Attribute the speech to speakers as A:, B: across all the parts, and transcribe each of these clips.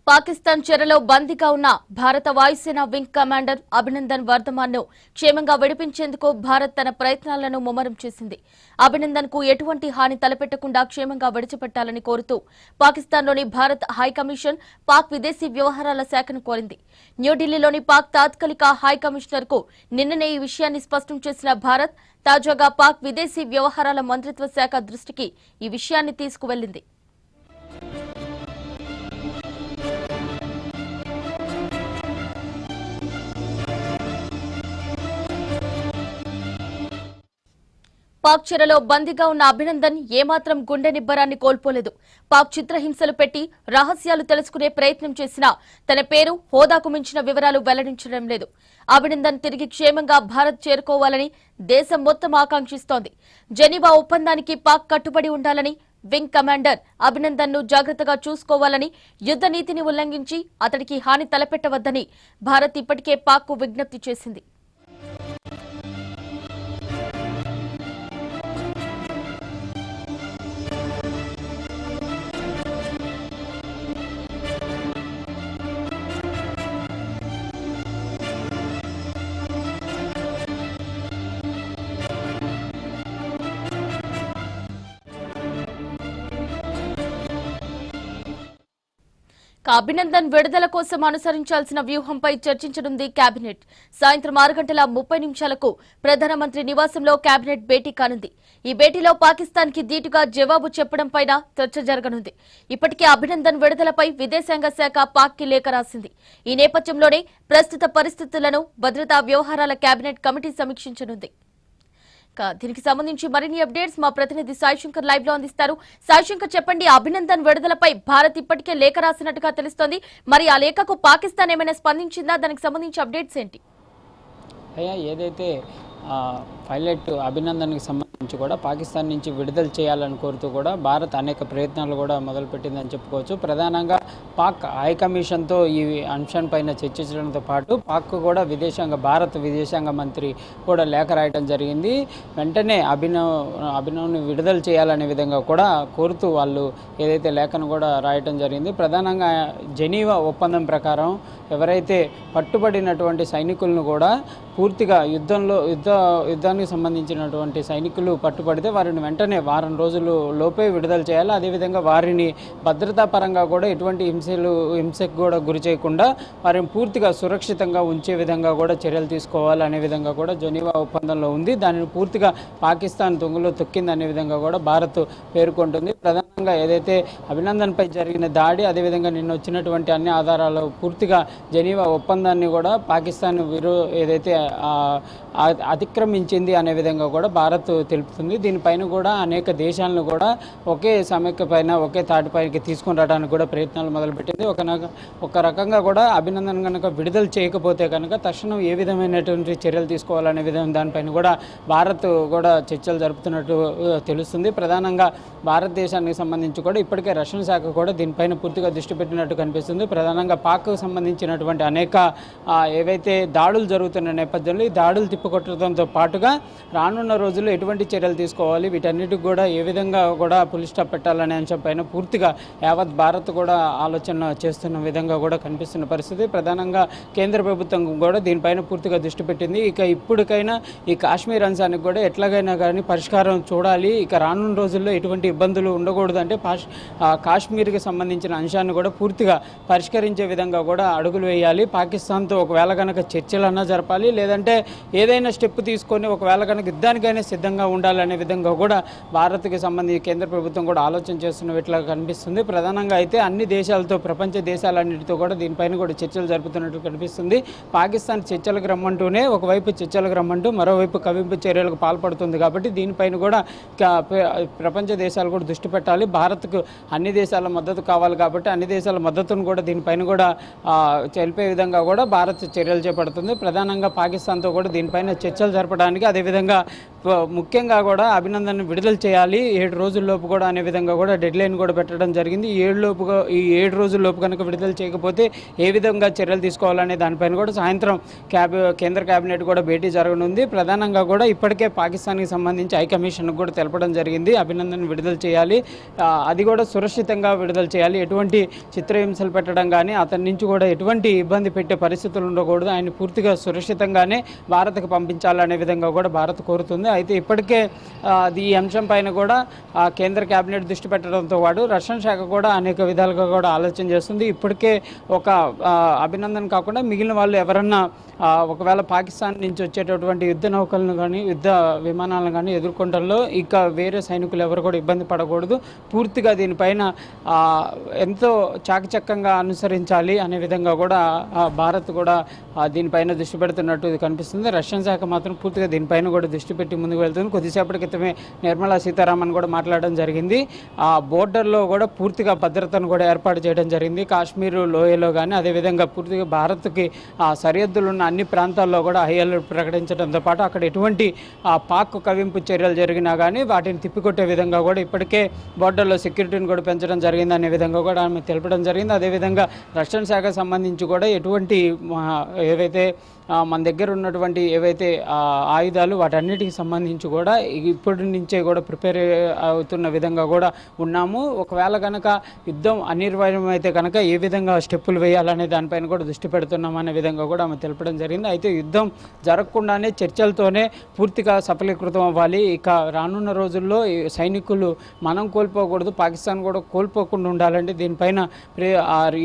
A: పాకిస్తాన్ చెరలో బందీగా ఉన్న భారత వాయుసేన వింగ్ కమాండర్ అభినందన్ వర్ధమాన్ ను క్షేమంగా విడిపించేందుకు భారత్ తన ప్రయత్నాలను ముమ్మరం చేసింది. అభినందన్ కు ఎటువంటి హాని తలపెట్టకుండా క్షేమంగా విడిచిపెట్టాలని కోరుతూ పాకిస్తాన్లోని భారత్ హైకమిషన్ పాక్ విదేశీ వ్యవహారాల శాఖను కోరింది. న్యూఢిల్లీలోని పాక్ తాత్కాలిక హై కమిషనర్ కు నిన్ననే ఈ విషయాన్ని స్పష్టం చేసిన భారత్ తాజాగా పాక్ విదేశీ వ్యవహారాల మంత్రిత్వ శాఖ దృష్టికి ఈ విషయాన్ని తీసుకువెళ్లింది. పాక్ చెరలో బందీగా ఉన్న అభినందన్ ఏమాత్రం గుండె నిబ్బరాన్ని కోల్పోలేదు. పాక్ చిత్రహింసలు పెట్టి రహస్యాలు తెలుసుకునే ప్రయత్నం చేసినా తన పేరు, హోదాకు మించిన వివరాలు వెల్లడించడం లేదు. అభినందన్ తిరిగి క్షేమంగా భారత్ చేరుకోవాలని దేశం మొత్తం ఆకాంక్షిస్తోంది. జెనీవా ఒప్పందానికి పాక్ కట్టుబడి ఉండాలని, వింగ్ కమాండర్ అభినందన్ ను జాగ్రత్తగా చూసుకోవాలని, యుద్ధ నీతిని ఉల్లంఘించి అతడికి హాని తలపెట్టవద్దని భారత్ ఇప్పటికే పాక్ కు విజ్ఞప్తి చేసింది. అభినందన్ విడుదల కోసం అనుసరించాల్సిన వ్యూహంపై చర్చించనుంది కేబినెట్. సాయంత్రం 6:30 ప్రధానమంత్రి నివాసంలో కేబినెట్ భేటీ కానుంది. ఈ భేటీలో పాకిస్తాన్ కి ధీటుగా జవాబు చెప్పడంపై చర్చ జరగనుంది. ఇప్పటికే అభినందన్ విడుదలపై విదేశాంగ శాఖ పాక్ కి లేఖ రాసింది. ఈ నేపథ్యంలోనే ప్రస్తుత పరిస్థితులను భద్రతా వ్యవహారాల కేబినెట్ కమిటీ సమీక్షించనుంది. దీనికి సంబంధించి మరిన్ని అప్డేట్స్ మా ప్రతినిధి సాయిశంకర్ లైవ్ లో అందిస్తారు. సాయిశంకర్, చెప్పండి, అభినందన్ విడుదలపై భారత్ ఇప్పటికే లేఖ రాసినట్టుగా తెలుస్తోంది. మరి ఆ లేఖకు పాకిస్తాన్ ఏమైనా స్పందించిందా? దానికి సంబంధించి అప్డేట్స్ ఏంటి?
B: అయ్యా, ఏదైతే పైలట్ అభినందన్కి సంబంధించి కూడా పాకిస్తాన్ నుంచి విడుదల చేయాలని కోరుతూ కూడా భారత్ అనేక ప్రయత్నాలు కూడా మొదలుపెట్టిందని చెప్పుకోవచ్చు. ప్రధానంగా పాక్ హైకమిషన్తో ఈ అంశంపైన చర్చించడంతో పాటు పాక్ కూడా భారత విదేశాంగ మంత్రి కూడా లేఖ రాయడం జరిగింది. వెంటనే అభినవ్ని విడుదల చేయాలనే విధంగా కూడా కోరుతూ వాళ్ళు ఏదైతే లేఖను కూడా రాయటం జరిగింది. ప్రధానంగా జెనీవా ఒప్పందం ప్రకారం ఎవరైతే పట్టుబడినటువంటి సైనికులను కూడా పూర్తిగా యుద్ధానికి సంబంధించినటువంటి సైనికులు పట్టుబడితే వారిని వెంటనే వారం రోజులు లోపే విడుదల చేయాలి. అదేవిధంగా వారిని భద్రతా పరంగా కూడా ఎటువంటి హింసకు కూడా గురి చేయకుండా వారిని పూర్తిగా సురక్షితంగా ఉంచే విధంగా కూడా చర్యలు తీసుకోవాలి అనే విధంగా కూడా జెనీవా ఒప్పందంలో ఉంది. దానిని పూర్తిగా పాకిస్తాన్ తొంగులో తొక్కింది అనే విధంగా కూడా భారత్ పేర్కొంటుంది. ప్రధానంగా ఏదైతే అభినందన్పై జరిగిన దాడి, అదేవిధంగా నిన్న వచ్చినటువంటి అన్ని ఆధారాలు పూర్తిగా జెనీవా ఒప్పందాన్ని కూడా పాకిస్తాన్ ఏదైతే అతిక్రమించింది అనే విధంగా కూడా భారత్ తెలుపుతుంది. దీనిపైన కూడా అనేక దేశాలను కూడా ఒకే సమైక్య పైన ఒకే తాటిపైకి తీసుకుని రావడానికి కూడా ప్రయత్నాలు మొదలుపెట్టింది. ఒక రకంగా కూడా అభినందన్ కనుక విడుదల చేయకపోతే కనుక తక్షణం ఏ విధమైనటువంటి చర్యలు తీసుకోవాలనే విధంగా దానిపైన కూడా భారత్ కూడా చర్చలు జరుపుతున్నట్టు తెలుస్తుంది. ప్రధానంగా భారతదేశానికి సంబంధించి కూడా ఇప్పటికే రక్షణ శాఖ కూడా దీనిపైన పూర్తిగా దృష్టి పెట్టినట్టు కనిపిస్తుంది. ప్రధానంగా పాక్కు సంబంధించినటువంటి అనేక ఏవైతే దాడులు జరుగుతున్న నేపథ్యంలో ఈ దాడులు తిప్పికొట్టడంతో పాటుగా రానున్న రోజుల్లో ఎటువంటి చర్యలు తీసుకోవాలి, వీటన్నిటికి కూడా ఏ విధంగా కూడా పులి స్టాప్ పెట్టాలనే అంశంపైన పూర్తిగా యావత్ భారత్ కూడా ఆలోచన చేస్తున్న విధంగా కూడా కనిపిస్తున్న పరిస్థితి. ప్రధానంగా కేంద్ర ప్రభుత్వం కూడా దీనిపైన పూర్తిగా దృష్టి పెట్టింది. ఇప్పటికైనా ఈ కాశ్మీర్ అంశానికి కూడా ఎట్లాగైనా కానీ పరిష్కారం చూడాలి. రానున్న రోజుల్లో ఎటువంటి ఇబ్బందులు ఉండకూడదు అంటే కాశ్మీర్కి సంబంధించిన అంశాన్ని కూడా పూర్తిగా పరిష్కరించే విధంగా కూడా అడుగులు వేయాలి. పాకిస్తాన్తో ఒకవేళ కనుక చర్చలన్నా జరపాలి, లేదంటే ఏదైనా స్టెప్ తీసుకొని ఒకవేళ కనుక యుద్ధానికైనా సిద్ధంగా ఉండాలనే విధంగా కూడా భారత్కి సంబంధించి కేంద్ర ప్రభుత్వం కూడా ఆలోచన చేస్తున్నట్లుగా కనిపిస్తుంది. ప్రధానంగా అయితే అన్ని దేశాలతో, ప్రపంచ దేశాలన్నిటితో కూడా దీనిపైన కూడా చర్చలు జరుపుతున్నట్టు కనిపిస్తుంది. పాకిస్తాన్ చర్చలకు రమ్మంటూనే ఒకవైపు చర్చలకు రమ్మంటూ మరోవైపు కవింపు చర్యలకు పాల్పడుతుంది. కాబట్టి దీనిపైన కూడా ప్రపంచ దేశాలు కూడా దృష్టి పెట్టాలి. భారత్కు అన్ని దేశాల మద్దతు కావాలి కాబట్టి అన్ని దేశాల మద్దతును కూడా దీనిపైన కూడా తెలిపే విధంగా కూడా భారత్ చర్యలు చేపడుతుంది. ప్రధానంగా పాకిస్తాన్తో కూడా దీనిపైన చర్చలు జరపడానికి, అదేవిధంగా ముఖ్యంగా కూడా అభినందన్ విడుదల చేయాలి 7 రోజుల్లోపు కూడా అనే విధంగా కూడా డెడ్ లైన్ కూడా పెట్టడం జరిగింది. ఈ 7 రోజుల్లోపు కనుక విడుదల చేయకపోతే ఏ విధంగా చర్యలు తీసుకోవాలనే దానిపైన కూడా సాయంత్రం కేంద్ర కేబినెట్ కూడా భేటీ జరగనుంది. ప్రధానంగా కూడా ఇప్పటికే పాకిస్తాన్కి సంబంధించి హైకమిషన్కి కూడా తెలపడం జరిగింది. అభినందన్ విడుదల చేయాలి, అది కూడా సురక్షితంగా విడుదల చేయాలి, ఎటువంటి చిత్రహింసలు పెట్టడం కానీ అతని నుంచి కూడా ఎటువంటి ఇబ్బంది పెట్టే పరిస్థితులు ఉండకూడదు, ఆయన పూర్తిగా సురక్షితంగానే భారత్కి పంపించాలనే విధంగా కూడా భారత్ కోరుతుంది. అయితే ఇప్పటికే ఈ అంశం పైన కూడా కేంద్ర కేబినెట్ దృష్టి పెట్టడంతో పాటు రక్షణ శాఖ కూడా అనేక విధాలుగా కూడా ఆలోచన చేస్తుంది. ఇప్పటికే ఒక అభినందన్ కాకుండా మిగిలిన వాళ్ళు ఎవరన్నా ఒకవేళ పాకిస్తాన్ నుంచి వచ్చేటటువంటి యుద్ధ నౌకలను కానీ యుద్ధ విమానాలను కానీ ఎదుర్కొనడంలో ఇక వేరే సైనికులు ఎవరు కూడా ఇబ్బంది పడకూడదు, పూర్తిగా దీనిపైన ఎంతో చాకచక్యంగా అనుసరించాలి అనే విధంగా కూడా భారత్ కూడా దీనిపైన దృష్టి పెడుతున్నట్టు కనిపిస్తుంది. రష్యన్ శాఖ మాత్రం పూర్తిగా దీనిపైన కూడా దృష్టి పెట్టి ముందుకు వెళ్తుంది. కొద్దిసేపటి క్రితమే నిర్మలా సీతారామన్ కూడా మాట్లాడడం జరిగింది. ఆ బోర్డర్లో కూడా పూర్తిగా భద్రతను కూడా ఏర్పాటు చేయడం జరిగింది. కాశ్మీర్ లోయలో కానీ అదేవిధంగా పూర్తిగా భారత్కి సరిహద్దులు ఉన్న అన్ని ప్రాంతాల్లో కూడా హై అలర్ట్ ప్రకటించడంతో పాటు అక్కడ ఎటువంటి పాక్ కవింపు చర్యలు జరిగినా కానీ వాటిని తిప్పికొట్టే విధంగా కూడా ఇప్పటికే బోర్డర్లో సెక్యూరిటీని కూడా పెంచడం జరిగింది అనే విధంగా కూడా ఆమె తెలపడం జరిగింది. అదేవిధంగా రక్షణ శాఖకు సంబంధించి కూడా ఎటువంటి ఏవైతే మన దగ్గర ఉన్నటువంటి ఏవైతే ఆయుధాలు వాటన్నిటికి సంబంధించి కూడా ఇప్పటి నుంచే కూడా ప్రిపేర్ అవుతున్న విధంగా కూడా ఉన్నాము. ఒకవేళ కనుక యుద్ధం అనివార్యమైతే కనుక ఏ విధంగా స్టెప్పులు వేయాలనే దానిపైన కూడా దృష్టి పెడుతున్నాం అనే విధంగా కూడా ఆమె తెలపడం జరిగింది. అయితే యుద్ధం జరగకుండానే చర్చలతోనే పూర్తిగా సఫలీకృతం అవ్వాలి. ఇక రానున్న రోజుల్లో సైనికులు మనం కోల్పోకూడదు, పాకిస్తాన్ కూడా కోల్పోకుండా ఉండాలంటే దీనిపైన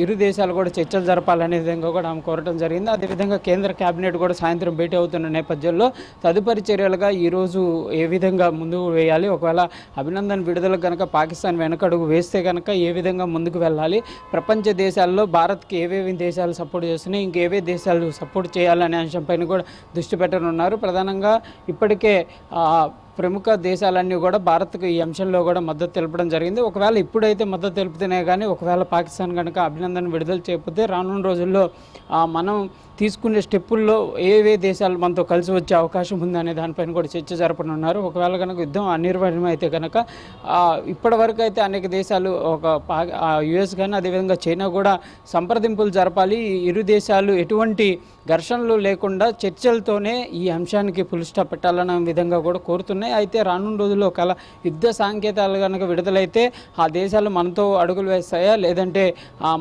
B: ఇరు దేశాలు కూడా చర్చలు జరపాలనే విధంగా కూడా ఆమె కోరడం జరిగింది. అదేవిధంగా కేంద్ర కేబినెట్ కూడా సాయంత్రం భేటీ అవుతున్న నేపథ్యంలో తదుపరి చర్యలుగా ఈరోజు ఏ విధంగా ముందుకు వేయాలి, ఒకవేళ అభినందన్ విడుదల కనుక పాకిస్తాన్ వెనకడుగు వేస్తే కనుక ఏ విధంగా ముందుకు వెళ్ళాలి, ప్రపంచ దేశాల్లో భారత్కి ఏవేవి దేశాలు సపోర్ట్ చేస్తున్నాయి, ఇంకేవే దేశాలు సపోర్ట్ చేయాలనే అంశంపైన కూడా దృష్టి పెట్టనున్నారు. ప్రధానంగా ఇప్పటికే ప్రముఖ దేశాలన్నీ కూడా భారత్కు ఈ అంశంలో కూడా మద్దతు తెలపడం జరిగింది. ఒకవేళ ఇప్పుడైతే మద్దతు తెలుపుతూనే కానీ ఒకవేళ పాకిస్తాన్ కనుక అభినందన్ విడుదల చేయకపోతే రానున్న రోజుల్లో మనం తీసుకునే స్టెప్పుల్లో ఏవే దేశాలు మనతో కలిసి వచ్చే అవకాశం ఉందనే దానిపైన కూడా చర్చ జరపనున్నారు. ఒకవేళ కనుక యుద్ధం అనివార్యమైతే కనుక ఇప్పటివరకు అయితే అనేక దేశాలు యుఎస్ కానీ అదేవిధంగా చైనా కూడా సంప్రదింపులు జరపాలి, ఇరు దేశాలు ఎటువంటి ఘర్షణలు లేకుండా చర్చలతోనే ఈ అంశానికి ఫుల్ స్టాప్ పెట్టాలన్న విధంగా కూడా కోరుతున్నాయి. అయితే రానున్న రోజుల్లో ఒకవేళ యుద్ధ సాంకేతాలు కనుక విడుదలైతే ఆ దేశాలు మనతో అడుగులు వేస్తాయా లేదంటే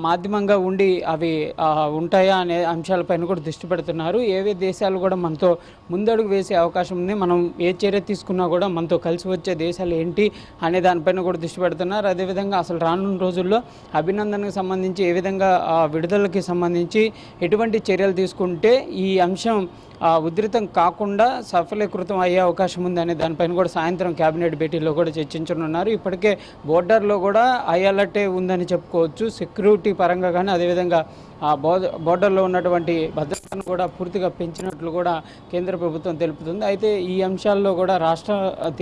B: మాధ్యమంగా ఉండి అవి ఉంటాయా అనే అంశాలపైన కూడా దృష్టి పెడుతున్నారు. ఏవే దేశాలు కూడా మనతో ముందడుగు వేసే అవకాశం ఉంది, మనం ఏ చర్య తీసుకున్నా కూడా మనతో కలిసి వచ్చే దేశాలు ఏంటి అనే దానిపైన కూడా దృష్టి పెడుతున్నారు. అదేవిధంగా అసలు రానున్న రోజుల్లో అభినందనకు సంబంధించి ఏ విధంగా విడుదలకి సంబంధించి ఎటువంటి చర్యలు తీసుకుంటే ఈ అంశం ఉధృతం కాకుండా సఫలీకృతం అయ్యే అవకాశం ఉందనే దానిపైన కూడా సాయంత్రం కేబినెట్ భేటీలో కూడా చర్చించనున్నారు. ఇప్పటికే బోర్డర్లో కూడా హై అలర్టే ఉందని చెప్పుకోవచ్చు, సెక్యూరిటీ పరంగా కానీ అదేవిధంగా బోర్డర్లో ఉన్నటువంటి భద్రతను కూడా పూర్తిగా పెంచినట్లు కూడా కేంద్ర ప్రభుత్వం తెలుపుతుంది. అయితే ఈ అంశాల్లో కూడా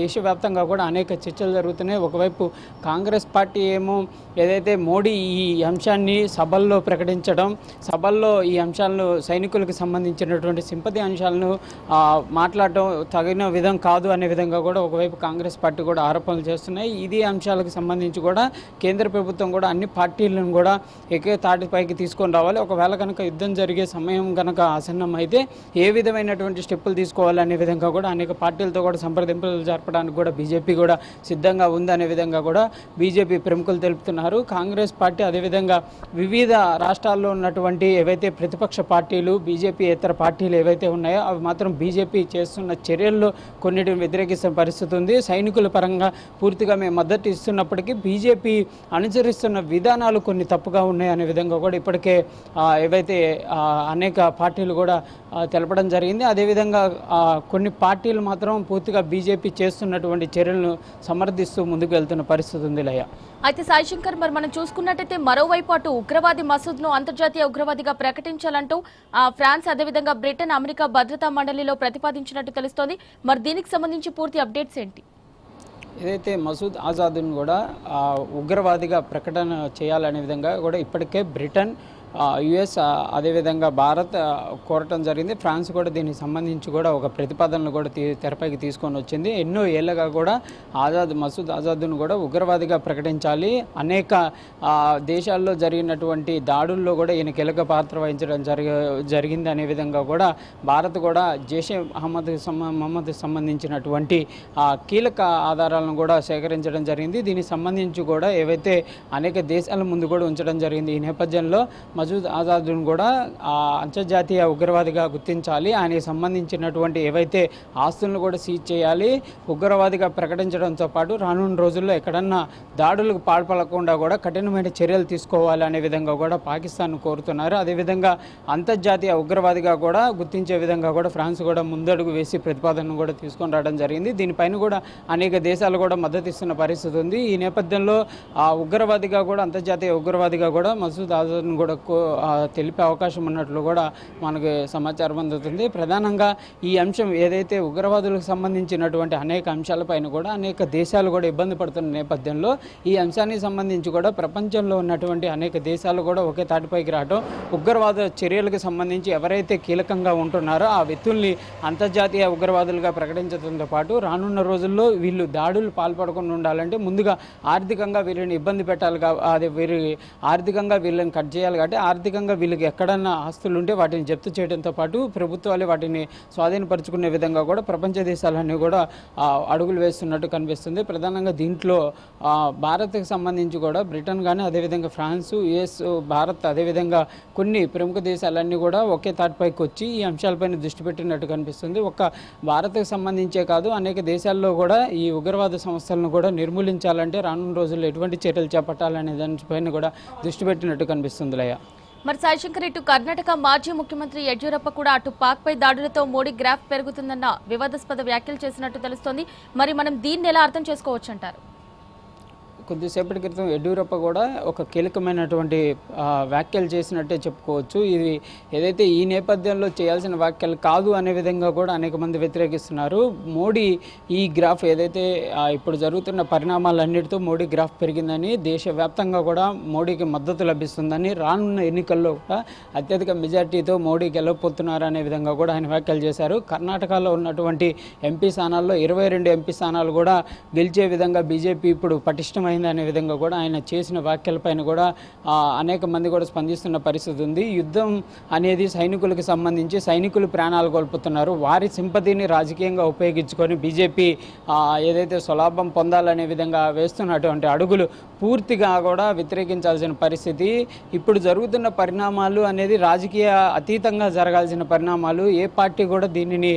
B: దేశవ్యాప్తంగా కూడా అనేక చర్చలు జరుగుతున్నాయి. ఒకవైపు కాంగ్రెస్ పార్టీ ఏమో ఏదైతే మోడీ ఈ అంశాన్ని సభల్లో ప్రకటించడం, సభల్లో ఈ అంశాలను సైనికులకు సంబంధించినటువంటి సింపతి అంశాలను మాట్లాడటం తగిన విధం కాదు అనే విధంగా కూడా ఒకవైపు కాంగ్రెస్ పార్టీ కూడా ఆరోపణలు చేస్తున్నాయి. ఇది అంశాలకు సంబంధించి కూడా కేంద్ర ప్రభుత్వం కూడా అన్ని పార్టీలను కూడా ఏకే తాటిపైకి తీసుకొని రావాలి. ఒకవేళ కనుక యుద్ధం జరిగే సమయం కనుక ఆసన్నం అయితే ఏ విధమైనటువంటి స్టెప్పులు తీసుకోవాలనే విధంగా కూడా అనేక పార్టీలతో కూడా సంప్రదింపులు జరపడానికి కూడా బీజేపీ కూడా సిద్ధంగా ఉందనే విధంగా కూడా బీజేపీ ప్రముఖులు తెలుపుతున్నారు. కాంగ్రెస్ పార్టీ అదేవిధంగా వివిధ రాష్ట్రాల్లో ఉన్నటువంటి ఏవైతే ప్రతిపక్ష పార్టీలు బీజేపీ ఇతర పార్టీలు ఏవైతే ఉన్నాయో అవి మాత్రం బీజేపీ చేస్తున్న చర్యల్లో కొన్నిటిని వ్యతిరేకిస్తున్న పరిస్థితి ఉంది. సైనికుల పరంగా పూర్తిగా మేము మద్దతు ఇస్తున్నప్పటికీ బీజేపీ అనుసరిస్తున్న విధానాలు కొన్ని తప్పుగా ఉన్నాయి అనే విధంగా కూడా ఇప్పటికే ఏవైతే అనేక పార్టీలు కూడా తెలపడం జరిగింది. అదేవిధంగా కొన్ని పార్టీలు మాత్రం పూర్తిగా బీజేపీ చేస్తున్నటువంటి చర్యలను సమర్థిస్తూ ముందుకు వెళ్తున్న పరిస్థితి ఉంది. లయ
A: అయితే సాయి శంకర్, మరి మనం చూసుకున్నట్టయితే మరోవైపు అటు ఉగ్రవాది మసూద్ను అంతర్జాతీయ ఉగ్రవాదిగా ప్రకటించాలంటూ ఫ్రాన్స్ అదేవిధంగా బ్రిటన్ అమెరికా భద్రతా మండలిలో ప్రతిపాదించినట్టు తెలుస్తోంది. మరి దీనికి సంబంధించి పూర్తి అప్డేట్స్ ఏంటి?
B: ఏదైతే మసూద్ ఆజాద్ను కూడా ఉగ్రవాదిగా ప్రకటన చేయాలనే విధంగా కూడా ఇప్పటికే బ్రిటన్ యుఎస్ అదేవిధంగా భారత్ కోరటం జరిగింది. ఫ్రాన్స్ కూడా దీనికి సంబంధించి కూడా ఒక ప్రతిపాదనలు కూడా తెరపైకి తీసుకొని వచ్చింది. ఎన్నో ఏళ్ళగా కూడా మసూద్ ఆజాద్ను కూడా ఉగ్రవాదిగా ప్రకటించాలి, అనేక దేశాల్లో జరిగినటువంటి దాడుల్లో కూడా ఈయన కీలక పాత్ర వహించడం జరిగింది అనే విధంగా కూడా భారత్ కూడా జైషే మహమ్మద్ సంబంధించినటువంటి కీలక ఆధారాలను కూడా సేకరించడం జరిగింది. దీనికి సంబంధించి కూడా ఏవైతే అనేక దేశాల ముందు కూడా ఉంచడం జరిగింది. ఈ నేపథ్యంలో మసూద్ ఆజాద్ను కూడా అంతర్జాతీయ ఉగ్రవాదిగా గుర్తించాలి, ఆయనకి సంబంధించినటువంటి ఏవైతే ఆస్తులను కూడా సీజ్ చేయాలి, ఉగ్రవాదిగా ప్రకటించడంతో పాటు రానున్న రోజుల్లో ఎక్కడన్నా దాడులకు పాల్పడకుండా కూడా కఠినమైన చర్యలు తీసుకోవాలి అనే విధంగా కూడా పాకిస్తాన్ కోరుతున్నారు. అదేవిధంగా అంతర్జాతీయ ఉగ్రవాదిగా కూడా గుర్తించే విధంగా కూడా ఫ్రాన్స్ కూడా ముందడుగు వేసి ప్రతిపాదనను కూడా తీసుకొని రావడం జరిగింది. దీనిపైన కూడా అనేక దేశాలు కూడా మద్దతు ఇస్తున్న పరిస్థితి ఉంది. ఈ నేపథ్యంలో ఉగ్రవాదిగా కూడా అంతర్జాతీయ ఉగ్రవాదిగా కూడా మసూద్ ఆజాద్ను కూడా తెలిపే అవకాశం ఉన్నట్లు కూడా మనకు సమాచారం అందుతుంది. ప్రధానంగా ఈ అంశం ఏదైతే ఉగ్రవాదులకు సంబంధించినటువంటి అనేక అంశాలపైన కూడా అనేక దేశాలు కూడా ఇబ్బంది పడుతున్న నేపథ్యంలో ఈ అంశానికి సంబంధించి కూడా ప్రపంచంలో ఉన్నటువంటి అనేక దేశాలు కూడా ఒకే తాటిపైకి రావడం, ఉగ్రవాద చర్యలకు సంబంధించి ఎవరైతే కీలకంగా ఉంటున్నారో ఆ వ్యక్తుల్ని అంతర్జాతీయ ఉగ్రవాదులుగా ప్రకటించడంతో పాటు రానున్న రోజుల్లో వీళ్ళు దాడులు పాల్పడకుండా ఉండాలంటే ముందుగా ఆర్థికంగా వీళ్ళని ఇబ్బంది పెట్టాలి, అది ఆర్థికంగా వీళ్ళని కట్ చేయాలి. కాబట్టి ఆర్థికంగా వీళ్ళకి ఎక్కడన్నా ఆస్తులు ఉంటే వాటిని జప్తు చేయడంతో పాటు ప్రభుత్వాలు వాటిని స్వాధీనపరుచుకునే విధంగా కూడా ప్రపంచ దేశాలన్నీ కూడా అడుగులు వేస్తున్నట్టు కనిపిస్తుంది. ప్రధానంగా దీంట్లో భారత్కి సంబంధించి కూడా బ్రిటన్ కానీ అదేవిధంగా ఫ్రాన్స్, యుఎస్, భారత్ అదేవిధంగా కొన్ని ప్రముఖ దేశాలన్నీ కూడా ఒకే తాటిపైకి వచ్చి ఈ అంశాలపైన దృష్టి పెట్టినట్టు కనిపిస్తుంది. ఒక్క భారత్కి సంబంధించే కాదు అనేక దేశాల్లో కూడా ఈ ఉగ్రవాద సంస్థలను కూడా నిర్మూలించాలంటే రానున్న రోజుల్లో ఎటువంటి చర్యలు చేపట్టాలనే దానిపైన కూడా దృష్టి పెట్టినట్టు కనిపిస్తుంది. లయ
A: మరి సాయిశంకర్, ఇటు కర్ణాటక మాజీ ముఖ్యమంత్రి యడ్యూరప్ప కూడా అటు పాక్పై దాడులతో మోడీ గ్రాఫ్ పెరుగుతుందన్న వివాదాస్పద వ్యాఖ్యలు చేసినట్టు తెలుస్తోంది. మరి మనం దీన్ని ఎలా అర్థం చేసుకోవచ్చు అంటారు?
B: కొద్దిసేపటి క్రితం యడ్యూరప్ప కూడా ఒక కీలకమైనటువంటి వ్యాఖ్యలు చేసినట్టే చెప్పుకోవచ్చు. ఇది ఏదైతే ఈ నేపథ్యంలో చేయాల్సిన వ్యాఖ్యలు కాదు అనే విధంగా కూడా అనేక మంది వ్యతిరేకిస్తున్నారు. మోడీ ఈ గ్రాఫ్ ఏదైతే ఇప్పుడు జరుగుతున్న పరిణామాలన్నిటితో మోడీ గ్రాఫ్ పెరిగిందని, దేశవ్యాప్తంగా కూడా మోడీకి మద్దతు లభిస్తుందని, రానున్న ఎన్నికల్లో కూడా అత్యధిక మెజార్టీతో మోడీ గెలవబోతున్నారు అనే విధంగా కూడా ఆయన వ్యాఖ్యలు చేశారు. కర్ణాటకలో ఉన్నటువంటి ఎంపీ స్థానాల్లో 22 ఎంపీ స్థానాలు కూడా గెలిచే విధంగా బీజేపీ ఇప్పుడు పటిష్టమైన అనే విధంగా కూడా ఆయన చేసిన వ్యాఖ్యలపైన కూడా అనేక మంది కూడా స్పందిస్తున్న పరిస్థితి ఉంది. యుద్ధం అనేది సైనికులకు సంబంధించి సైనికులు ప్రాణాలు కోల్పోతున్నారు, వారి సింపతిని రాజకీయంగా ఉపయోగించుకొని బీజేపీ ఏదైతే స్వలాభం పొందాలనే విధంగా వేస్తున్నటువంటి అడుగులు పూర్తిగా కూడా వ్యతిరేకించాల్సిన పరిస్థితి. ఇప్పుడు జరుగుతున్న పరిణామాలు అనేది రాజకీయ అతీతంగా జరగాల్సిన పరిణామాలు. ఏ పార్టీ కూడా దీనిని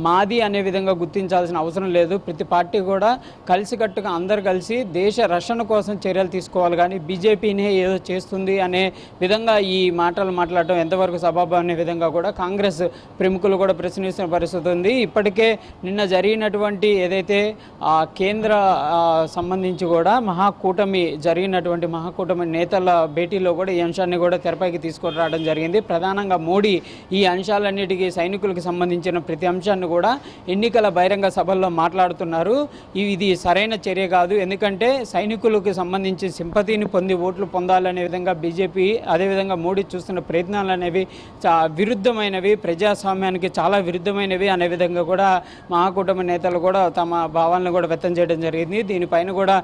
B: మాది అనే విధంగా గుర్తించాల్సిన అవసరం లేదు. ప్రతి పార్టీ కూడా కలిసికట్టుగా అందరు కలిసి దేశ రక్షణ కోసం చర్యలు తీసుకోవాలి, కానీ బీజేపీనే ఏదో చేస్తుంది అనే విధంగా ఈ మాటలు మాట్లాడటం ఎంతవరకు సబబు అనే విధంగా కూడా కాంగ్రెస్ ప్రముఖులు కూడా ప్రశ్నిస్తున్న పరిస్థితి ఉంది. ఇప్పటికే నిన్న జరిగినటువంటి ఏదైతే కేంద్ర సంబంధించి కూడా జరిగినటువంటి మహాకూటమి నేతల భేటీలో కూడా ఈ అంశాన్ని కూడా తెరపైకి తీసుకొని రావడం జరిగింది. ప్రధానంగా మోడీ ఈ అంశాలన్నిటికీ సైనికులకు సంబంధించిన ప్రతి అంశాన్ని కూడా ఎన్నికల బహిరంగ సభల్లో మాట్లాడుతున్నారు. ఇది సరైన చర్య కాదు, ఎందుకంటే సైనికులకు సంబంధించి సింపతిని పొంది ఓట్లు పొందాలనే విధంగా బీజేపీ అదేవిధంగా మోడీ చూస్తున్న ప్రయత్నాలు అనేవి విరుద్ధమైనవి, ప్రజాస్వామ్యానికి చాలా విరుద్ధమైనవి అనే విధంగా కూడా మహాకూటమి నేతలు కూడా తమ భావాలను కూడా వ్యక్తం చేయడం జరిగింది. దీనిపైన కూడా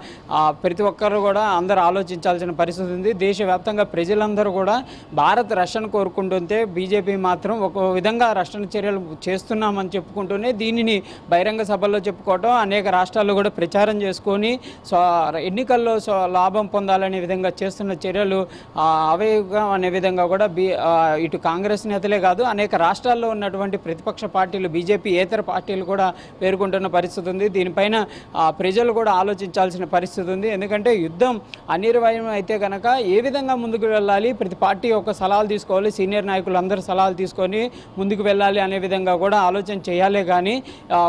B: ప్రతి ఒక్కరు కూడా అందరూ ఆలోచించాల్సిన పరిస్థితి ఉంది. దేశవ్యాప్తంగా ప్రజలందరూ కూడా భారత్ రక్షణ కోరుకుంటుంటే బీజేపీ మాత్రం ఒక విధంగా రక్షణ చర్యలు చేస్తున్నామని చెప్పుకుంటూనే దీనిని బహిరంగ సభల్లో చెప్పుకోవటం, అనేక రాష్ట్రాల్లో కూడా ప్రచారం చేసుకొని ఎన్నికల్లో లాభం పొందాలనే విధంగా చేస్తున్న చర్యలు అవేగం అనే విధంగా కూడా ఇటు కాంగ్రెస్ నేతలే కాదు అనేక రాష్ట్రాల్లో ఉన్నటువంటి ప్రతిపక్ష పార్టీలు, బీజేపీ ఏతర పార్టీలు కూడా పేర్కొంటున్న పరిస్థితి ఉంది. దీనిపైన ప్రజలు కూడా ఆలోచించాల్సిన పరిస్థితి ఉంది. ఎందుకంటే యుద్ధం అనివార్యం అయితే కనుక ఏ విధంగా ముందుకు వెళ్ళాలి, ప్రతి పార్టీ ఒక సలహాలు తీసుకోవాలి, సీనియర్ నాయకులు అందరూ సలహాలు తీసుకొని ముందుకు వెళ్ళాలి అనే విధంగా కూడా ఆలోచన చేయాలి. కానీ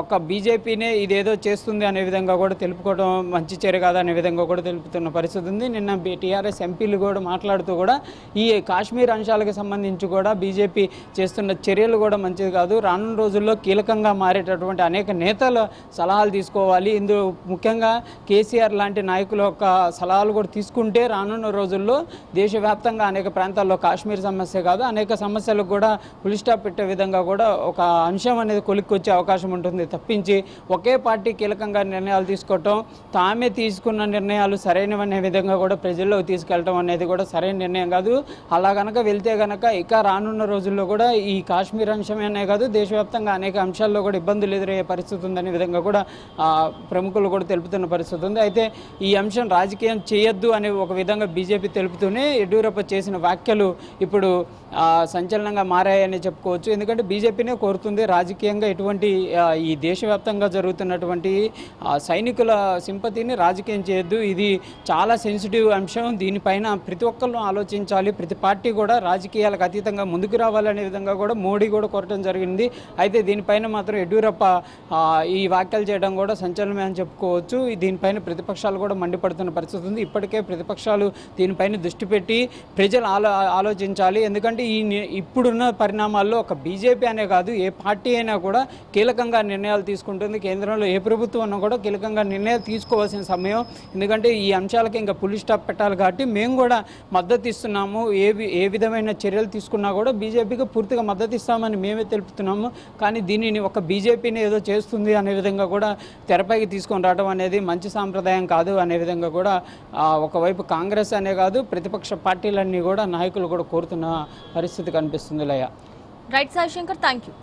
B: ఒక బీజేపీనే ఇదేదో చేస్తుంది అనే విధంగా కూడా తెలుపుకోవడం మంచి చర్య కాదనే విధంగా విధంగా కూడా తెలుపుతున్న పరిస్థితి ఉంది. నిన్న టీఆర్ఎస్ ఎంపీలు కూడా మాట్లాడుతూ కూడా ఈ కాశ్మీర్ అంశాలకు సంబంధించి కూడా బీజేపీ చేస్తున్న చర్యలు కూడా మంచిది కాదు, రానున్న రోజుల్లో కీలకంగా మారేటటువంటి అనేక నేతల సలహాలు తీసుకోవాలి, ఇందులో ముఖ్యంగా కేసీఆర్ లాంటి నాయకుల యొక్క సలహాలు కూడా తీసుకుంటే రానున్న రోజుల్లో దేశవ్యాప్తంగా అనేక ప్రాంతాల్లో కాశ్మీర్ సమస్య కాదు అనేక సమస్యలకు కూడా ఫుల్ స్టాప్ పెట్టే విధంగా కూడా ఒక అంశం అనేది కొలిక్కొచ్చే అవకాశం ఉంటుంది తప్పించి ఒకే పార్టీ కీలకంగా నిర్ణయాలు తీసుకోవటం, తామే తీసుకున్న నిర్ణయాలు సరైనవనే విధంగా కూడా ప్రజల్లోకి తీసుకెళ్ళటం అనేది కూడా సరైన నిర్ణయం కాదు. అలా కనుక వెళ్తే కనుక ఇక రానున్న రోజుల్లో కూడా ఈ కాశ్మీర్ అంశమేనే కాదు దేశవ్యాప్తంగా అనేక అంశాల్లో కూడా ఇబ్బందులు ఎదురయ్యే పరిస్థితి ఉందనే విధంగా కూడా ప్రముఖులు కూడా తెలుపుతున్న పరిస్థితి ఉంది. అయితే ఈ అంశం రాజకీయం చేయొద్దు అనే ఒక విధంగా బీజేపీ తెలుపుతూనే యడ్యూరప్ప చేసిన వ్యాఖ్యలు ఇప్పుడు సంచలనంగా మారాయని చెప్పుకోవచ్చు. ఎందుకంటే బీజేపీనే కోరుతుంది రాజకీయంగా ఎటువంటి ఈ దేశవ్యాప్తంగా జరుగుతున్నటువంటి సైనికుల సింపతిని రాజకీయం చేయొద్దు, ఇది చాలా సెన్సిటివ్ అంశం, దీనిపైన ప్రతి ఒక్కళ్ళు ఆలోచించాలి, ప్రతి పార్టీ కూడా రాజకీయాలకు అతీతంగా ముందుకు రావాలనే విధంగా కూడా మోడీ కూడా కోరటం జరిగింది. అయితే దీనిపైన మాత్రం యడ్యూరప్ప ఈ వ్యాఖ్యలు చేయడం కూడా సంచలనమే అని చెప్పుకోవచ్చు. దీనిపైన ప్రతిపక్షాలు కూడా మండిపడుతున్న పరిస్థితి ఉంది. ఇప్పటికే ప్రతిపక్షాలు దీనిపైన దృష్టి పెట్టి ప్రజలు ఆలోచించాలి. ఎందుకంటే ఇప్పుడున్న పరిణామాల్లో ఒక బీజేపీ అనే కాదు ఏ పార్టీ అయినా కూడా కీలకంగా నిర్ణయాలు తీసుకుంటుంది. కేంద్రంలో ఏ ప్రభుత్వం అన్నా కూడా కీలకంగా నిర్ణయాలు తీసుకోవాల్సిన సమయం. ఎందుకంటే ఈ అంశాలకి ఇంకా ఫుల్ స్టాప్ పెట్టాలి కాబట్టి మేము కూడా మద్దతు ఇస్తున్నాము. ఏ విధమైన చర్యలు తీసుకున్నా కూడా బీజేపీకి పూర్తిగా మద్దతు ఇస్తామని మేమే తెలుపుతున్నాము. కానీ దీనిని ఒక బీజేపీని ఏదో చేస్తుంది అనే విధంగా కూడా తెరపైకి తీసుకొని రావడం అనేది మంచి సాంప్రదాయం కాదు అనే విధంగా కూడా ఒకవైపు కాంగ్రెస్ అనే కాదు ప్రతిపక్ష పార్టీలన్నీ కూడా నాయకులు కూడా కోరుతున్న పరిస్థితి కనిపిస్తుంది. Laya
A: right Sai Shankar, thank you.